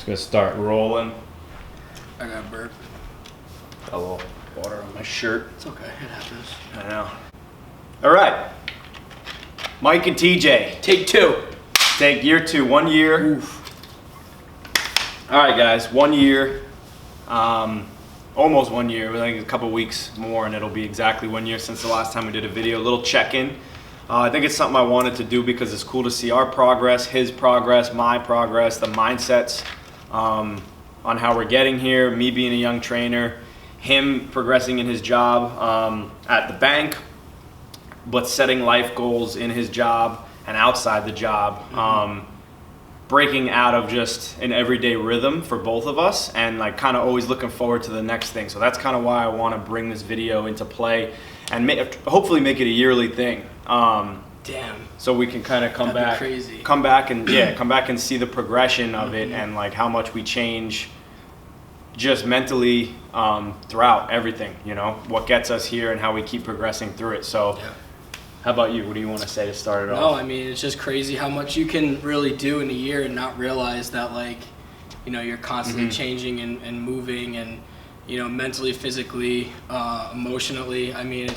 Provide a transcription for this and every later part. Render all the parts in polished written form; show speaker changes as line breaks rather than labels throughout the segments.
gonna start rolling.
I got a burp.
A little water on my shirt.
It's okay. It happens.
I know. All right. Mike and TJ.
Take two.
Take year 2, 1 year.
Oof.
All right, guys. 1 year. Almost 1 year. I think a couple weeks more, and it'll be exactly 1 year since the last time we did a video. A little check-in. I think it's something I wanted to do because it's cool to see our progress, his progress, my progress, the mindsets on how we're getting here, me being a young trainer, him progressing in his job at the bank, but setting life goals in his job and outside the job, breaking out of just an everyday rhythm for both of us and like kind of always looking forward to the next thing. So that's kind of why I want to bring this video into play and hopefully make it a yearly thing.
Damn.
So we can kind of come back and see the progression of it and like how much we change just mentally throughout everything, you know, what gets us here and how we keep progressing through it. So how about you? What do you want to say to start it off?
No, I mean, it's just crazy how much you can really do in a year and not realize that, like, you know, you're constantly changing and moving and, you know, mentally, physically, emotionally. I mean,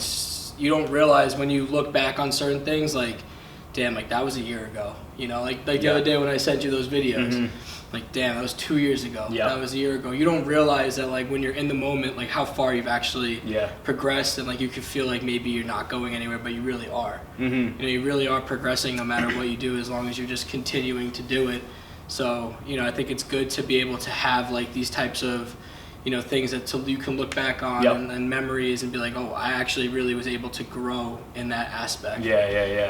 you don't realize when you look back on certain things, like, damn, like that was a year ago. You know, like the other day when I sent you those videos, like, damn, that was 2 years ago. That was a year ago. You don't realize that, like, when you're in the moment, like how far you've actually progressed, and like you can feel like maybe you're not going anywhere, but you really are. You know, you really are progressing no matter what you do, as long as you're just continuing to do it. So, you know, I think it's good to be able to have like these types of, you know, things that you can look back on and memories and be like, oh, I actually really was able to grow in that aspect.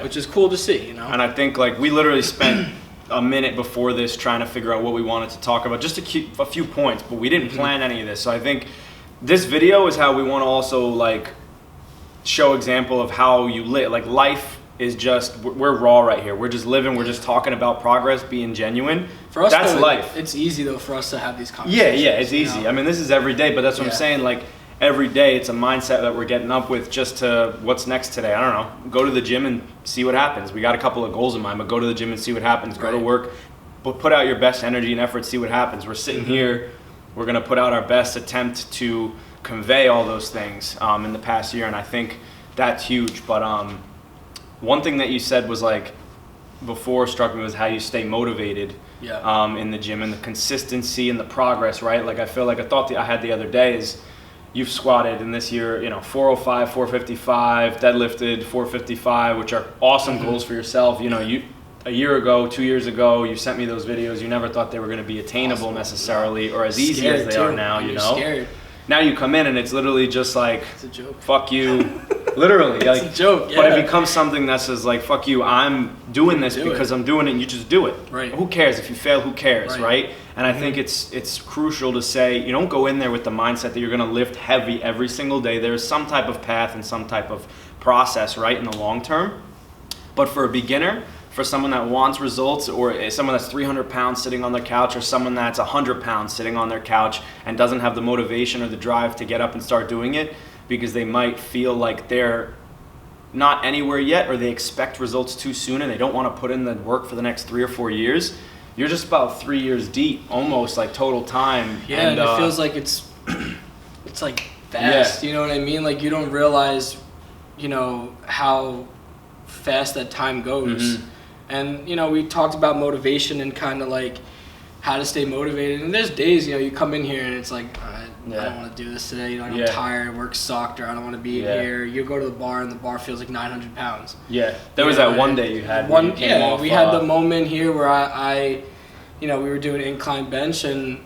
Which is cool to see, you know.
And I think like we literally spent a minute before this trying to figure out what we wanted to talk about, just to keep a few points, but we didn't plan any of this. So I think this video is how we want to also like show example of how you live. Like life is just, we're raw right here. We're just living, we're just talking about progress, being genuine.
For us,
that's
though,
life.
It's easy though for us to have these conversations.
Yeah, it's easy. I mean, this is every day, but that's what I'm saying. Like every day, it's a mindset that we're getting up with just to what's next today. I don't know. Go to the gym and see what happens. We got a couple of goals in mind, but go to the gym and see what happens. Go to work, but put out your best energy and effort, see what happens. We're sitting here. We're going to put out our best attempt to convey all those things in the past year, and I think that's huge. But one thing that you said was like before struck me was how you stay motivated in the gym and the consistency and the progress, right? Like I feel like a thought that I had the other day is you've squatted in this year, you know, 405, 455, deadlifted 455, which are awesome goals for yourself. You know, a year ago, 2 years ago, you sent me those videos. You never thought they were going to be attainable necessarily or as easy as they are now, you know?
Scared.
Now you come in and it's literally just like,
it's a joke.
Fuck you. Literally.
It's a joke,
But it becomes something that says like, fuck you, I'm doing this because I'm doing it, and you just do it.
Right.
Who cares? If you fail, who cares, right? And I think it's crucial to say, you don't go in there with the mindset that you're going to lift heavy every single day. There's some type of path and some type of process, right, in the long term. But for a beginner, for someone that wants results, or someone that's 300 pounds sitting on their couch, or someone that's 100 pounds sitting on their couch and doesn't have the motivation or the drive to get up and start doing it because they might feel like they're not anywhere yet, or they expect results too soon and they don't want to put in the work for the next 3 or 4 years, you're just about 3 years deep, almost like total time.
Yeah, and it feels like it's like fast, you know what I mean? Like you don't realize, you know, how fast that time goes. And, you know, we talked about motivation and kind of like how to stay motivated. And there's days, you know, you come in here and it's like, all right, I don't want to do this today. You know, I'm tired, work sucked, or I don't want to be here. You go to the bar and the bar feels like 900 pounds.
Yeah, there was that one day you had.
We had the moment here where I, you know, we were doing incline bench and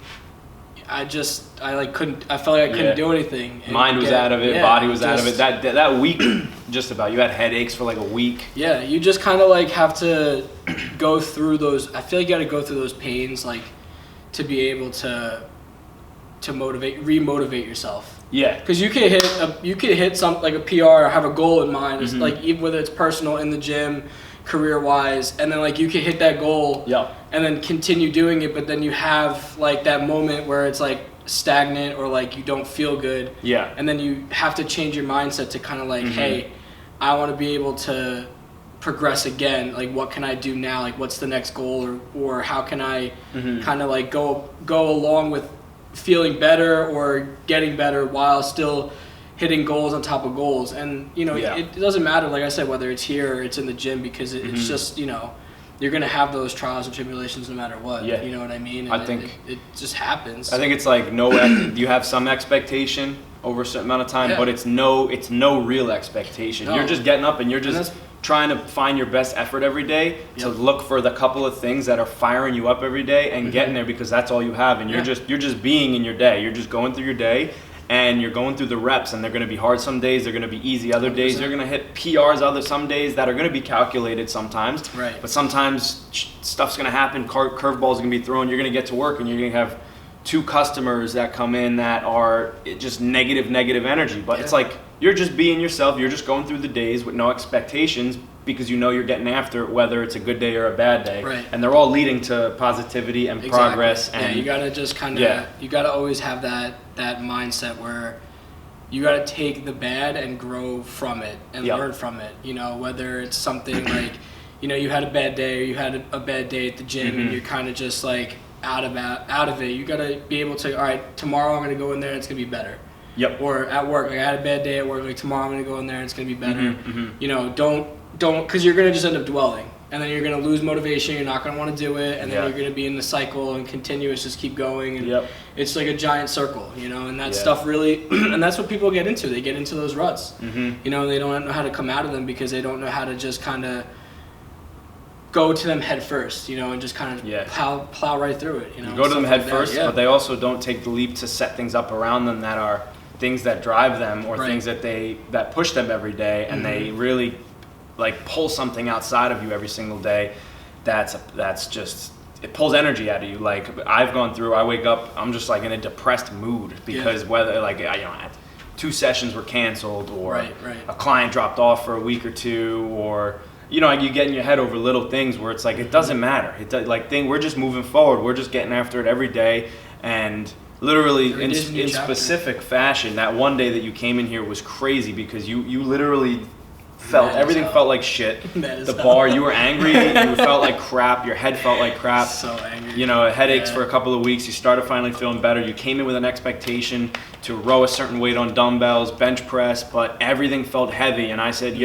I felt like I couldn't do anything.
Mind was out of it, body was out of it. That week, just about, you had headaches for like a week.
Yeah, you just kind of like have to go through those. I feel like you got to go through those pains, like to be able to remotivate yourself.
Yeah,
because you could hit something like a PR or have a goal in mind, like even whether it's personal, in the gym, career wise, and then like you could hit that goal. And then continue doing it, but then you have like that moment where it's like stagnant or like you don't feel good. And then you have to change your mindset to kind of like, hey, I want to be able to progress again. Like, what can I do now? Like, what's the next goal, or how can I kind of like go along with feeling better or getting better while still hitting goals on top of goals. And it doesn't matter, like I said, whether it's here or it's in the gym, because it's just you're gonna have those trials and tribulations no matter what. You know what I mean? And
I think
it just happens.
I think it's like you have some expectation over a certain amount of time, but it's no real expectation.
No.
You're just getting up and you're just trying to find your best effort every day to look for the couple of things that are firing you up every day and getting there, because that's all you have. And you're just being in your day. You're just going through your day, and you're going through the reps, and they're going to be hard some days, they're going to be easy other days, 100%. You're going to hit PRs some days that are going to be calculated sometimes.
Right.
But sometimes stuff's going to happen, curveballs are going to be thrown, you're going to get to work, and you're going to have 2 customers that come in that are just negative energy. But it's like, you're just being yourself, you're just going through the days with no expectations, because you're getting after it, whether it's a good day or a bad day.
Right.
And they're all leading to positivity and progress. And
you gotta just kind of, you gotta always have that mindset where you gotta take the bad and grow from it and learn from it. Whether it's something like, you had a bad day, or you had a bad day at the gym, and you're kind of just like out of it. You gotta be able to, all right, tomorrow I'm gonna go in there and it's gonna be better.
Yep.
Or at work, like I had a bad day at work, like tomorrow I'm gonna go in there and it's gonna be better. Don't, because you're gonna just end up dwelling, and then you're gonna lose motivation. You're not gonna want to do it, and then you're gonna be in the cycle and continuous, just keep going, and it's like a giant circle, and that stuff really, and that's what people get into. They get into those ruts, they don't know how to come out of them, because they don't know how to just kind of go to them head first, and just kind of plow right through it.
You go to them head first, but they also don't take the leap to set things up around them that are things that drive them, or things that push them every day, and they really like pull something outside of you every single day. That's just, it pulls energy out of you. Like I wake up, I'm just like in a depressed mood, because whether like 2 sessions were canceled, or a client dropped off for a week or 2, or you get in your head over little things where it's like, it doesn't matter. We're just moving forward. We're just getting after it every day. And literally in specific fashion, that one day that you came in here was crazy, because you literally everything felt like shit. The bar, you were angry, you felt like crap, your head felt like crap.
So angry.
Headaches for a couple of weeks. You started finally feeling better. You came in with an expectation to row a certain weight on dumbbells, bench press, but everything felt heavy. And I said,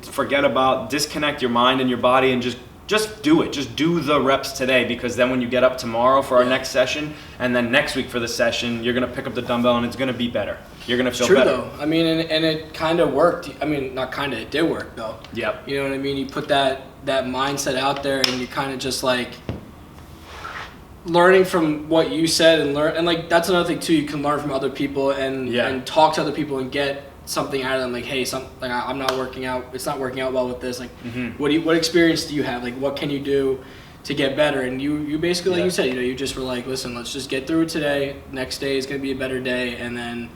forget about, disconnect your mind and your body, and just do it. Just do the reps today, because then when you get up tomorrow for our next session, and then next week for the session, you're going to pick up the dumbbell and it's going to be better. You're going to feel better.
It's true, though. I mean, and it kind of worked. I mean, not kind of, it did work, though.
Yep.
You know what I mean? You put that mindset out there, and you kind of just like learning from what you said, and like that's another thing too. You can learn from other people and talk to other people and get something out of them, like, hey, I'm not working out, it's not working out well with this, like what experience do you have, like what can you do to get better? And you basically, like you said, you just were like, listen, let's just get through it today, next day is going to be a better day, and then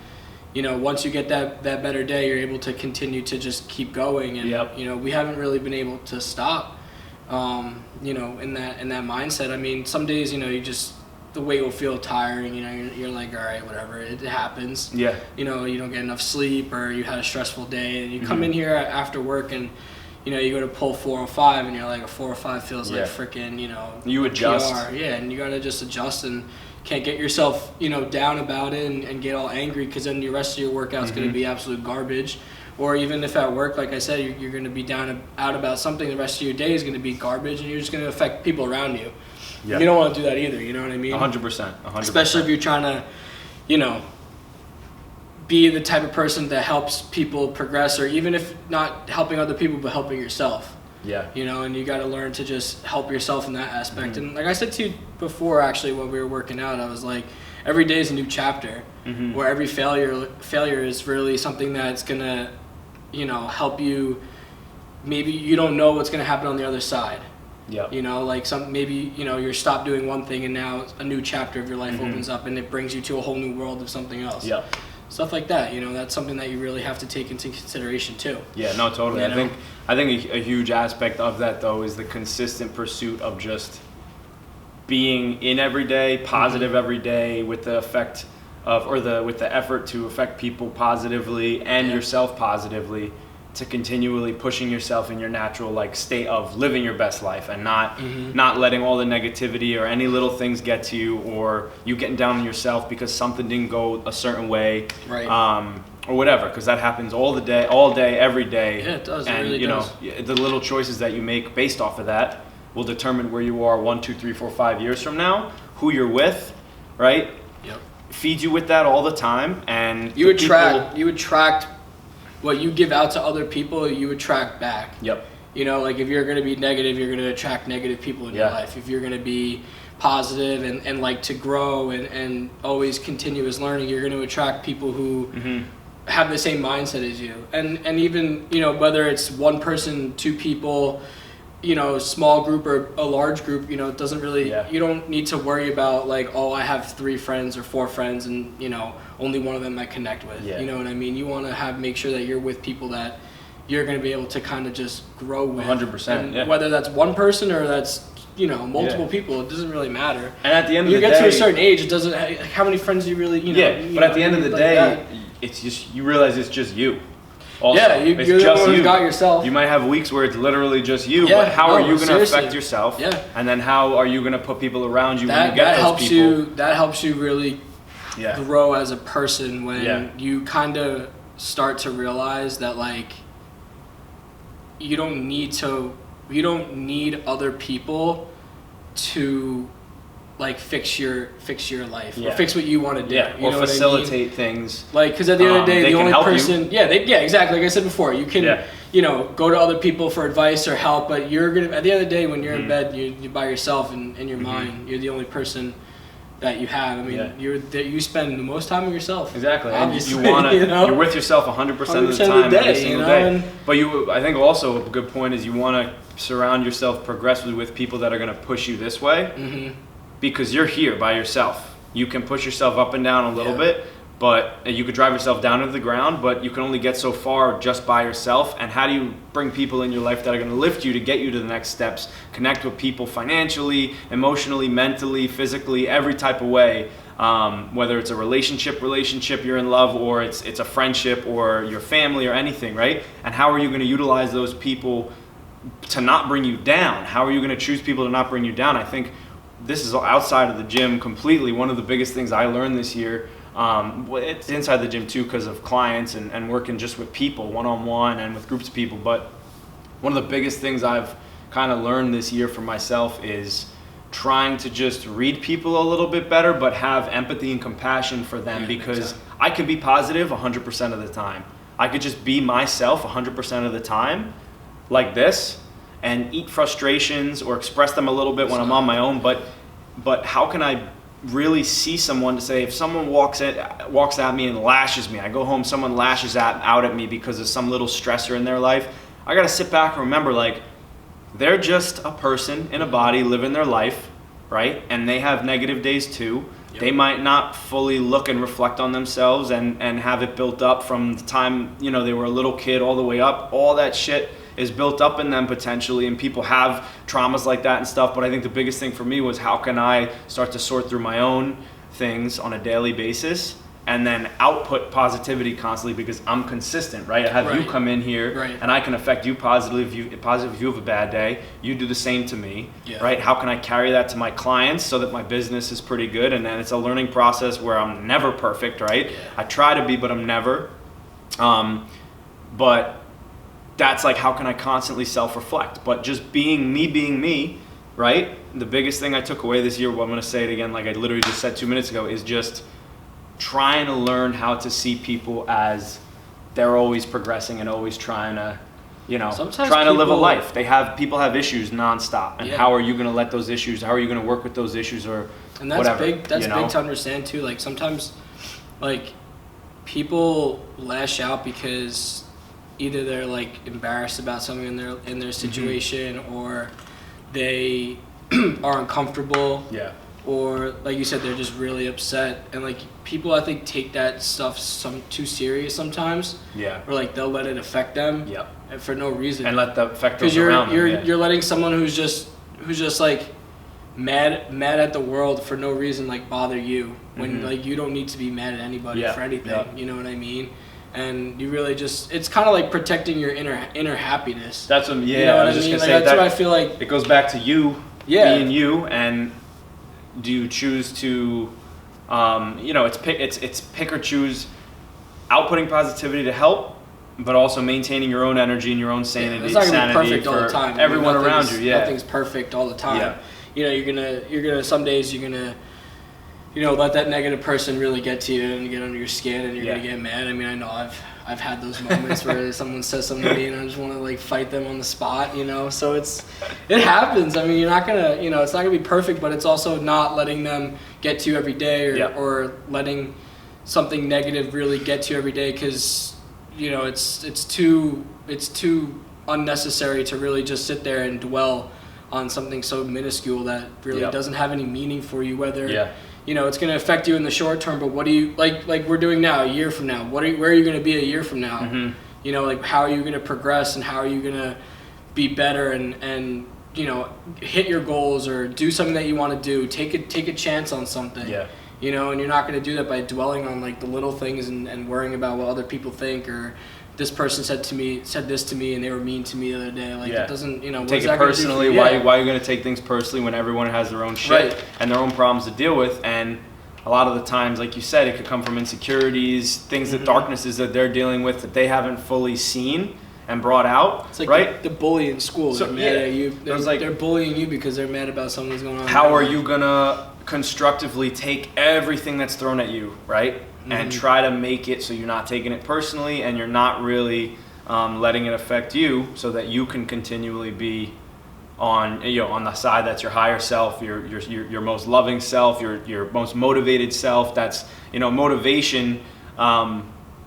once you get that better day, you're able to continue to just keep going. And we haven't really been able to stop in that mindset. I mean, some days the weight will feel tiring, you're like, all right, whatever, it happens. You don't get enough sleep, or you had a stressful day, and you come in here after work, and you go to pull 405, and you're like, a 405 feels like freaking,
you adjust.
PR. And you gotta just adjust, and can't get yourself, down about it and get all angry, because then the rest of your workout's gonna be absolute garbage. Or even if at work, like I said, you're gonna be down out about something, the rest of your day is gonna be garbage, and you're just gonna affect people around you. You don't want to do that either, you know what I mean?
100%.
Especially if you're trying to, be the type of person that helps people progress, or even if not helping other people, but helping yourself. And you got to learn to just help yourself in that aspect. And like I said to you before, actually, when we were working out, I was like, every day is a new chapter, where every failure is really something that's going to, help you. Maybe you don't know what's going to happen on the other side. Like you're stopped doing one thing, and now a new chapter of your life opens up, and it brings you to a whole new world of something else. Stuff like that, that's something that you really have to take into consideration too.
No, totally. I think a huge aspect of that, though, is the consistent pursuit of just being in every day, positive every day, with the effect of, with the effort to affect people positively and yourself positively. to continually pushing yourself in your natural like state of living your best life, and not letting all the negativity or any little things get to you, or you getting down on yourself because something didn't go a certain way,
Right.
Or whatever, because that happens all day, every day.
Yeah, it does. It
And
really does.
the little choices that you make based off of that will determine where you are 1, 2, 3, 4, 5 years from now, who you're with, right?
Yep.
Feed you with that all the time, and
You
the
attract what you give out to other people, you attract back.
Yep.
You know, like if you're going to be negative, you're going to attract negative people in your
Yeah.
life. If you're going to be positive and like to grow and always continuous learning, you're going to attract people who have the same mindset as you. And even, you know, whether it's one person, two people, you know, small group or a large group, you know, it doesn't really, you don't need to worry about like, oh, I have 3 friends or 4 friends and, you know, only one of them I connect with.
Yeah.
You know what I mean? You want to make sure that you're with people that you're going to be able to kind of just grow with.
100%.
And
Yeah.
whether that's one person or that's, you know, multiple people, it doesn't really matter.
And at the end of
You
the day,
get to a certain age, it doesn't, how many friends do you really, you know?
yeah. But at the end of the
like
day,
that.
it's just you realize it's just you. Also,
Yeah,
it's
you're the
just
one who's
you.
got yourself.
You might have weeks where it's literally just you,
Yeah,
but how are you going to
seriously.
affect yourself?
Yeah.
And then how are you going to put people around you when
that
you get
that
those
helps
people?
you. That helps you really
Yeah.
grow as a person when
Yeah.
you kind of start to realize that like you don't need other people to like fix your life
Yeah.
or fix what you want to do.
Yeah,
You
or
know what I mean?
facilitate things.
Like, because at the end of the day,
they
the
can
only
help you.
person, yeah, exactly. Like I said before, you can,
Yeah.
you know, go to other people for advice or help, but you're gonna, at the end of the day, when you're
Mm-hmm.
in bed, you're by yourself in your mind. You're the only person that you have. I mean,
Yeah.
you spend the most time with yourself.
Exactly. And
Obviously,
you want to,
you know?
you're with yourself 100% of the
100% of the
time,
day,
every
you
single
know,
day.
and-
But I think also a good point is you want to surround yourself progressively with people that are going to push you this way, because you're here by yourself. You can push yourself up and down a little
Yeah.
bit, but you could drive yourself down to the ground, but you can only get so far just by yourself. And how do you bring people in your life that are going to lift you to get you to the next steps? Connect with people financially, emotionally, mentally, physically, every type of way. Whether it's a relationship you're in love, or it's a friendship or your family or anything, right? And how are you going to utilize those people to not bring you down? How are you going to choose people to not bring you down? I think this is outside of the gym completely. One of the biggest things I learned this year, it's inside the gym too because of clients and working just with people one-on-one and with groups of people. But one of the biggest things I've kind of learned this year for myself is trying to just read people a little bit better, but have empathy and compassion for them,
Yeah,
because
exactly.
I could be positive 100% of the time. I could just be myself 100% of the time, like this, and eat frustrations or express them a little bit when I'm on my own. But how can I really see someone to say, if someone walks at me and lashes me, I go home, someone lashes out at me because of some little stressor in their life, I gotta sit back and remember, like, they're just a person in a body living their life, right? And they have negative days too.
Yep.
They might not fully look and reflect on themselves and have it built up from the time, you know, they were a little kid all the way up. All that shit is built up in them potentially, and people have traumas like that and stuff. But I think the biggest thing for me was, how can I start to sort through my own things on a daily basis and then output positivity constantly, because I'm consistent, right? I have you
Right.
come in here,
Right.
and I can affect you positively if you have a bad day. You do the same to me,
Yeah.
right? How can I carry that to my clients so that my business is pretty good? And then it's a learning process where I'm never perfect, right?
Yeah.
I try to be, but I'm never. But that's like, how can I constantly self-reflect? But just being me, right? The biggest thing I took away this year, well, I'm going to say it again, like I literally just said 2 minutes ago, is just trying to learn how to see people as they're always progressing and always trying to, you know,
Sometimes
trying to live a
people-
life. People have issues nonstop, and
Yeah.
how are you going to let those issues? How are you going to work with those issues, or
And that's
whatever?
big. That's
you know?
big to understand too. Like sometimes, like people lash out because either they're like embarrassed about something in
Mm-hmm.
their situation, or they are uncomfortable,
Yeah.
or like you said, they're just really upset. And like people, I think, take that stuff too serious sometimes,
Yeah.
or like they'll let it affect them,
Yep.
and for no reason.
And let that affect those
Because
around them. yeah.
you're letting someone who's just like mad at the world for no reason like bother you when
Mhm.
like you don't need to be mad at anybody
Yeah,
for anything.
yeah.
You know what I mean? and you really just, it's kind of like protecting your inner happiness.
That's what,
You know what
I was
I
just
mean?
gonna
Like,
say
that's
that
what I feel like.
it goes back to you
Yeah.
being you, and do you choose to, it's pick or choose, outputting positivity to help, but also maintaining your own energy and your own sanity.
It's not gonna be
sanity
perfect all the
for
time. I mean,
everyone around you. Yeah,
Nothing's perfect all the time.
Yeah.
You know, you're gonna some days you're gonna, let that negative person really get to you and get under your skin, and you're
Yeah.
gonna get mad. I mean, I know I've had those moments where someone says something to me and I just want to like fight them on the spot, So it happens. I mean, you're not gonna, it's not gonna be perfect, but it's also not letting them get to you every day, or letting something negative really get to you every day, because it's too unnecessary to really just sit there and dwell on something so minuscule that really doesn't have any meaning for you, whether it's going to affect you in the short term, but what do you like we're doing now, a year from now, where are you going to be a year from now?
Mm-hmm.
How are you going to progress, and how are you going to be better, and hit your goals, or do something that you want to do, take a chance on something. And you're not going to do that by dwelling on like the little things and worrying about what other people think, or this person said this to me and they were mean to me the other day. Like, it doesn't,
take it personally. Why are you going to take things personally when everyone has their own shit and their own problems to deal with? And a lot of the times, like you said, it could come from insecurities, things that darknesses that they're dealing with that they haven't fully seen and brought out.
It's like the bully in school.
So,
they're mad at you. They're bullying you because they're mad about something that's going on.
How are you gonna constructively take everything that's thrown at you, right? And try to make it so you're not taking it personally, and you're not really letting it affect you, so that you can continually be on the side that's your higher self, your most loving self, your most motivated self. That's motivation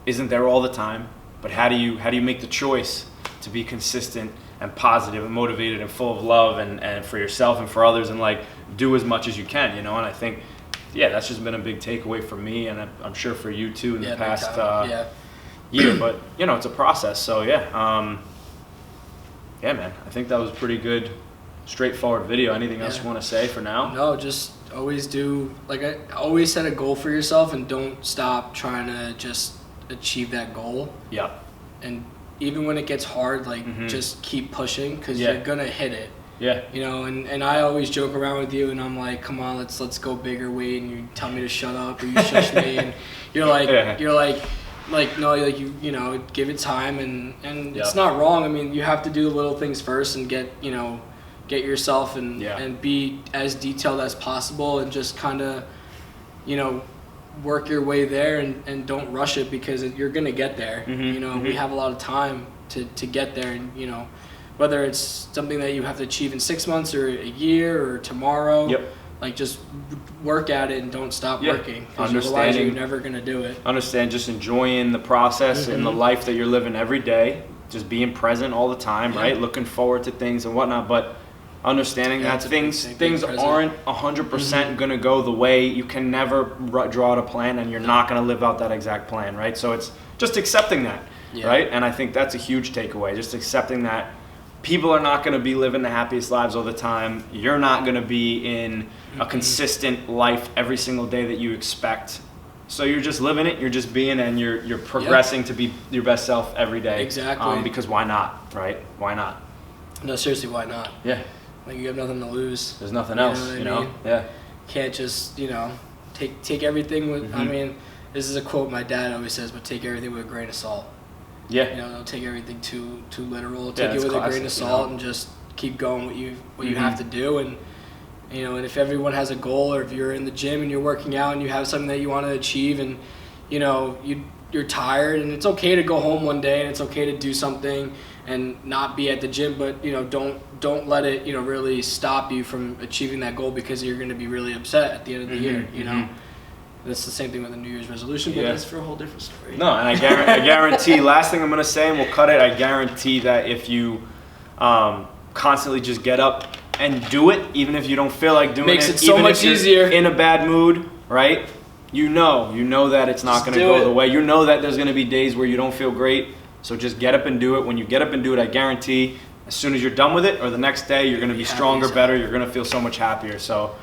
isn't there all the time, but how do you make the choice to be consistent and positive and motivated and full of love and for yourself and for others, and like do as much as you can, and I think that's just been a big takeaway for me, and I'm sure for you too in the past year. But it's a process. So man, I think that was a pretty good, straightforward video. Anything else you want to say for now?
No, just always always set a goal for yourself, and don't stop trying to just achieve that goal.
Yeah.
And even when it gets hard, just keep pushing, because you're gonna hit it.
Yeah.
And I always joke around with you, and I'm like, come on, let's go bigger, Wade, and you tell me to shut up, or you shush me, and you're like, no, you give it time, and it's not wrong. I mean, you have to do the little things first, and get yourself and be as detailed as possible, and just kind of, work your way there, and don't rush it, because you're gonna get there. We have a lot of time to get there, and whether it's something that you have to achieve in 6 months or a year or tomorrow, just work at it and don't stop working, because otherwise you're never going to do it.
Understand, just enjoying the process and the life that you're living every day, just being present all the time, right? Looking forward to things and whatnot, but understanding that things aren't 100% going to go the way. You can never draw out a plan, and you're not going to live out that exact plan, right? So it's just accepting that, right? And I think that's a huge takeaway, just accepting that people are not going to be living the happiest lives all the time. You're not going to be in a consistent life every single day that you expect. So you're just living it, you're just being, and you're progressing to be your best self every day.
Exactly.
Because why not, right? Why not?
No, seriously, why not?
Yeah.
Like, you have nothing to lose.
There's nothing else,
I mean?
Yeah.
Can't just, take everything with, I mean, this is a quote my dad always says, but take everything with a grain of salt.
Yeah.
Don't take everything too literal. Take it with a grain of salt, and just keep going what you have to do. And and if everyone has a goal, or if you're in the gym and you're working out and you have something that you want to achieve, and you're tired, and it's okay to go home one day, and it's okay to do something and not be at the gym, but don't let it really stop you from achieving that goal, because you're going to be really upset at the end of the year. That's the same thing with a New Year's resolution, but that's for a whole different story.
No, and I guarantee, last thing I'm going to say, and we'll cut it, I guarantee that if you constantly just get up and do it, even if you don't feel like doing
Makes
it,
it so
even
much
if you're
easier.
in a bad mood, right? You know that it's not going to go the way. You know that there's going to be days where you don't feel great, so just get up and do it. When you get up and do it, I guarantee, as soon as you're done with it, or the next day, you're going to be stronger, better, you're going to feel so much happier. So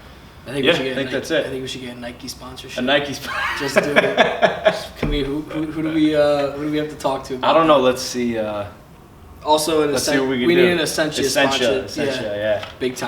I think
Yeah,
we should get
I think
Nike,
that's it.
I think we should get a Nike sponsorship.
A Nike.
Just do it. Can we? Who do we have to talk to? About
I don't know.
that?
Let's see.
Also,
Let's see what we can
we
do.
need an Essentia sponsorship.
Essentia, yeah.
Big time.